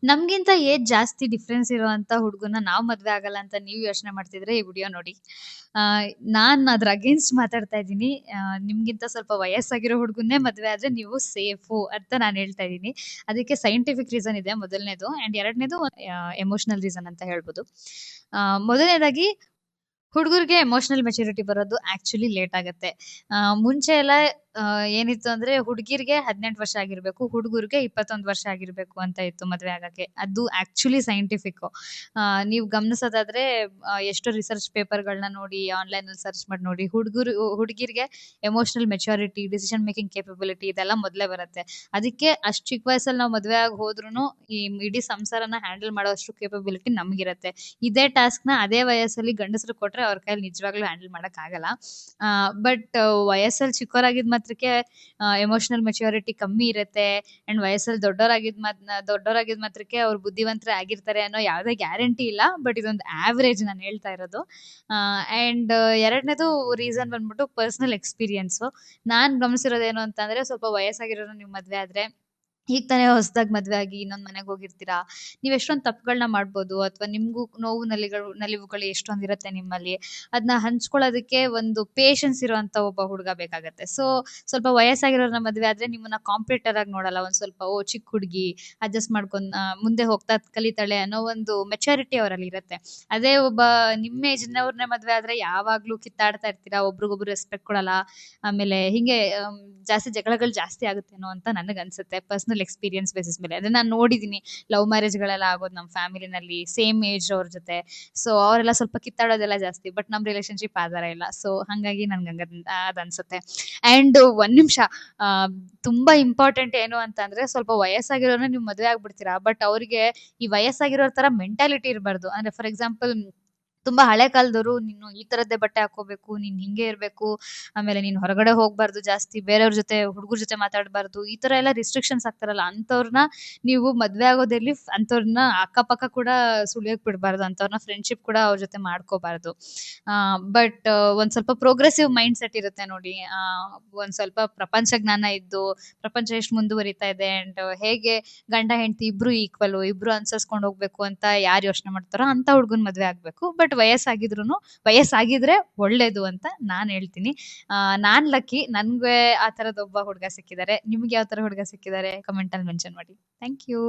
ನಮ್ಗಿಂತ ಏಜ್ ಜಾಸ್ತಿ ಡಿಫ್ರೆನ್ಸ್ ಇರುವಂತ ಹುಡುಗನ್ನ ನಾವ್ ಮದ್ವೆ ಆಗಲ್ಲ ಅಂತ ನೀವ್ ಯೋಚನೆ ಮಾಡ್ತಿದ್ರೆ ಈ ವಿಡಿಯೋ ನೋಡಿ. ಆ, ನಾನ್ ಅದ್ರ ಅಗೇನ್ಸ್ಟ್ ಮಾತಾಡ್ತಾ ಇದ್ದೀನಿ. ನಿಮ್ಗಿಂತ ಸ್ವಲ್ಪ ವಯಸ್ಸಾಗಿರೋ ಹುಡುಗನ್ನೇ ಮದ್ವೆ ಆದ್ರೆ ನೀವು ಸೇಫು ಅಂತ ನಾನು ಹೇಳ್ತಾ ಇದ್ದೀನಿ. ಅದಕ್ಕೆ ಸೈಂಟಿಫಿಕ್ ರೀಸನ್ ಇದೆ ಮೊದಲನೇದು, ಅಂಡ್ ಎರಡನೇದು ಎಮೋಷನಲ್ ರೀಸನ್ ಅಂತ ಹೇಳ್ಬೋದು. ಮೊದಲನೇದಾಗಿ ಹುಡುಗರಿಗೆ ಎಮೋಷನಲ್ ಮೆಚುರಿಟಿ ಬರೋದು ಆಕ್ಚುಲಿ ಲೇಟ್ ಆಗುತ್ತೆ. ಮುಂಚೆ ಎಲ್ಲ ಏನಿತ್ತು ಅಂದ್ರೆ ಹುಡುಗಿರ್ಗೆ 18 ವರ್ಷ ಆಗಿರ್ಬೇಕು, ಹುಡುಗರಿಗೆ 21 ವರ್ಷ ಆಗಿರ್ಬೇಕು ಅಂತ ಇತ್ತು ಮದ್ವೆ ಆಗಕ್ಕೆ. ಅದು ಆಕ್ಚುಲಿ ಸೈಂಟಿಫಿಕ್. ನೀವು ಗಮನಿಸೋದಾದ್ರೆ ಎಷ್ಟೋ ರಿಸರ್ಚ್ ಪೇಪರ್ಗಳನ್ನ ನೋಡಿ, ಆನ್ಲೈನ್ ಅಲ್ಲಿ ಸರ್ಚ್ ಮಾಡಿ ನೋಡಿ, ಹುಡುಗಿರ್ಗೆ emotional maturity, decision making capability ಇದೆಲ್ಲ ಮೊದಲೇ ಬರುತ್ತೆ. ಅದಕ್ಕೆ ಅಷ್ಟು ಚಿಕ್ಕ ವಯಸ್ಸಲ್ಲಿ ನಾವು ಮದ್ವೆ ಆಗಿ ಹೋದ್ರೂ ಈ ಇಡೀ ಸಂಸಾರನ ಹ್ಯಾಂಡಲ್ ಮಾಡೋ ಅಷ್ಟು ಕೇಪಬಿಲಿಟಿ ನಮ್ಗಿರತ್ತೆ. ಇದೇ ಟಾಸ್ಕ್ ನ ಅದೇ ವಯಸ್ಸಲ್ಲಿ ಗಂಡಸರು ಕೊಟ್ರೆ ಅವ್ರ ಕೈಯಲ್ಲಿ ನಿಜವಾಗ್ಲೂ ಹ್ಯಾಂಡಲ್ ಮಾಡಕ್ ಆಗಲ್ಲ. ಬಟ್ ವಯಸ್ಸಲ್ಲಿ ಚಿಕ್ಕವರಾಗಿದ್ ಮಾತ್ರಕ್ಕೆ ಎಮೋಷನಲ್ ಮೆಚುರಿಟಿ ಕಮ್ಮಿ ಇರುತ್ತೆ, ಅಂಡ್ ವಯಸ್ಸಲ್ಲಿ ದೊಡ್ಡವರಾಗಿದ್ ಮಾತ್ರಕ್ಕೆ ಅವ್ರು ಬುದ್ಧಿವಂತರೇ ಆಗಿರ್ತಾರೆ ಅನ್ನೋ ಯಾವ್ದೇ ಗ್ಯಾರಂಟಿ ಇಲ್ಲ. ಬಟ್ ಇದೊಂದು ಆವರೇಜ್ ನಾನು ಹೇಳ್ತಾ ಇರೋದು. ಅಂಡ್ ಎರಡನೇದು ರೀಸನ್ ಬಂದ್ಬಿಟ್ಟು ಪರ್ಸನಲ್ ಎಕ್ಸ್ಪೀರಿಯನ್ಸ್. ನಾನ್ ಗಮನಿಸಿರೋದೇನು ಅಂತಂದ್ರೆ, ಸ್ವಲ್ಪ ವಯಸ್ಸಾಗಿರೋರು ನೀವು ಮದ್ವೆ ಆದ್ರೆ, ಈಗ ತಾನೇ ಹೊಸದಾಗಿ ಮದ್ವೆ ಆಗಿ ಇನ್ನೊಂದ್ ಮನೆಗೆ ಹೋಗಿರ್ತೀರಾ, ನೀವ್ ಎಷ್ಟೊಂದ್ ತಪ್ಪುಗಳನ್ನ ಮಾಡ್ಬೋದು, ಅಥವಾ ನಿಮ್ಗೂ ನೋವು ನಲಿವುಗಳು ಎಷ್ಟೊಂದ್ ಇರುತ್ತೆ ನಿಮ್ಮಲ್ಲಿ. ಅದನ್ನ ಹಂಚ್ಕೊಳ್ಳೋದಕ್ಕೆ ಒಂದು ಪೇಶನ್ಸ್ ಇರುವಂತ ಒಬ್ಬ ಹುಡುಗ ಬೇಕಾಗತ್ತೆ. ಸೊ ಸ್ವಲ್ಪ ವಯಸ್ಸಾಗಿರೋರ್ನ ಮದ್ವೆ ಆದ್ರೆ ನಿಮ್ಮನ್ನ ಕಾಂಪಿಟೇಟರ್ ಆಗಿ ನೋಡಲ್ಲ. ಒಂದ್ ಸ್ವಲ್ಪ ಚಿಕ್ಕ ಹುಡುಗಿ ಅಡ್ಜಸ್ಟ್ ಮಾಡ್ಕೊಂಡ್ ಮುಂದೆ ಹೋಗ್ತಾ ಕಲಿತಾಳೆ ಅನ್ನೋ ಒಂದು ಮೆಚುರಿಟಿ ಅವರಲ್ಲಿ ಇರುತ್ತೆ. ಅದೇ ಒಬ್ಬ ನಿಮ್ಮ ಏಜ್ನವ್ರನ್ನ ಮದ್ವೆ ಆದ್ರೆ ಯಾವಾಗ್ಲೂ ಕಿತ್ತಾಡ್ತಾ ಇರ್ತೀರಾ, ಒಬ್ರಿಗೊಬ್ರು ರೆಸ್ಪೆಕ್ಟ್ ಕೊಡಲ್ಲ, ಆಮೇಲೆ ಹಿಂಗೆ ಜಾಸ್ತಿ ಜಗಳಗಳು ಜಾಸ್ತಿ ಆಗುತ್ತೇನೋ ಅಂತ ನನಗ್ ಅನ್ಸುತ್ತೆ, ಪರ್ಸನಲ್ ಎಕ್ಸ್ಪೀರಿಯನ್ಸ್ ಬೇಸಿಸ್ ಮೇಲೆ. ಅದನ್ನ ನಾನು ನೋಡಿದೀನಿ. ಲವ್ ಮ್ಯಾರೇಜ್ ಗಳೆಲ್ಲ ಆಗೋದು ನಮ್ಮ ಫ್ಯಾಮಿಲಿನಲ್ಲಿ ಸೇಮ್ ಏಜ್ ಅವ್ರ ಜೊತೆ. ಸೊ ಅವರೆಲ್ಲ ಸ್ವಲ್ಪ ಕಿತ್ತಾಡೋದೆಲ್ಲ ಜಾಸ್ತಿ, ಬಟ್ ನಮ್ ರಿಲೇಶನ್ಶಿಪ್ ಆಧಾರ ಇಲ್ಲ. ಸೊ ಹಂಗಾಗಿ ನನ್ಗೆ ಅದ್ ಅನ್ಸುತ್ತೆ. ಅಂಡ್ ಒಂದ್ ನಿಮಿಷ, ಆ, ತುಂಬಾ ಇಂಪಾರ್ಟೆಂಟ್ ಏನು ಅಂತ ಅಂದ್ರೆ, ಸ್ವಲ್ಪ ವಯಸ್ಸಾಗಿರೋರ್ನ ನೀವು ಮದ್ವೆ ಆಗ್ಬಿಡ್ತೀರಾ, ಬಟ್ ಅವ್ರಿಗೆ ಈ ವಯಸ್ಸಾಗಿರೋ ತರ ಮೆಂಟಾಲಿಟಿ ಇರಬಾರ್ದು. ಅಂದ್ರೆ ಫಾರ್ ಎಕ್ಸಾಂಪಲ್, ತುಂಬಾ ಹಳೆ ಕಾಲದವರು ನೀನು ಈ ತರದ್ದೇ ಬಟ್ಟೆ ಹಾಕೋಬೇಕು, ನೀನ್ ಹಿಂಗೆ ಇರ್ಬೇಕು, ಆಮೇಲೆ ನೀನ್ ಹೊರಗಡೆ ಹೋಗ್ಬಾರ್ದು, ಜಾಸ್ತಿ ಬೇರೆಯವ್ರ ಜೊತೆ ಹುಡುಗರ ಜೊತೆ ಮಾತಾಡ್ಬಾರ್ದು, ಈ ತರ ಎಲ್ಲ ರಿಸ್ಟ್ರಿಕ್ಷನ್ಸ್ ಆಗ್ತಾರಲ್ಲ, ಅಂತವ್ರನ್ನ ನೀವು ಮದ್ವೆ ಆಗೋದಿರ್ಲಿ, ಅಂತವ್ರನ್ನ ಅಕ್ಕಪಕ್ಕ ಕೂಡ ಸುಳಿಯಕ್ ಬಿಡ್ಬಾರ್ದು, ಅಂತವ್ರನ್ನ ಫ್ರೆಂಡ್ಶಿಪ್ ಕೂಡ ಅವ್ರ ಜೊತೆ ಮಾಡ್ಕೋಬಾರ್ದು. ಬಟ್ ಒಂದ್ ಸ್ವಲ್ಪ ಪ್ರೋಗ್ರೆಸಿವ್ ಮೈಂಡ್ ಸೆಟ್ ಇರುತ್ತೆ ನೋಡಿ. ಒಂದ್ ಸ್ವಲ್ಪ ಪ್ರಪಂಚ ಜ್ಞಾನ ಇದ್ದು, ಪ್ರಪಂಚ ಎಷ್ಟು ಮುಂದುವರಿತಾ ಇದೆ, ಅಂಡ್ ಹೇಗೆ ಗಂಡ ಹೆಂಡತಿ ಇಬ್ರು ಈಕ್ವಲ್, ಇಬ್ರು ಅನ್ಸರ್ಸ್ಕೊಂಡ್ ಹೋಗ್ಬೇಕು ಅಂತ ಯಾರು ಯೋಚನೆ ಮಾಡ್ತಾರೋ ಅಂತ ಹುಡ್ಗನ್ ಮದ್ವೆ ಆಗ್ಬೇಕು. ಬಟ್ ವಯಸ್ಸಾಗಿದ್ರೆ ಒಳ್ಳೇದು ಅಂತ ನಾನ್ ಹೇಳ್ತೀನಿ. ನಾನ್ ಲಕ್ಕಿ, ನನ್ಗೆ ಆ ತರದ ಒಬ್ಬ ಹುಡ್ಗ ಸಿಕ್ಕಿದ್ದಾರೆ. ನಿಮ್ಗೆ ಯಾವ ತರ ಹುಡ್ಗ ಸಿಕ್ಕಿದ್ದಾರೆ ಕಮೆಂಟ್ ಅಲ್ಲಿ ಮೆನ್ಷನ್ ಮಾಡಿ. Thank you.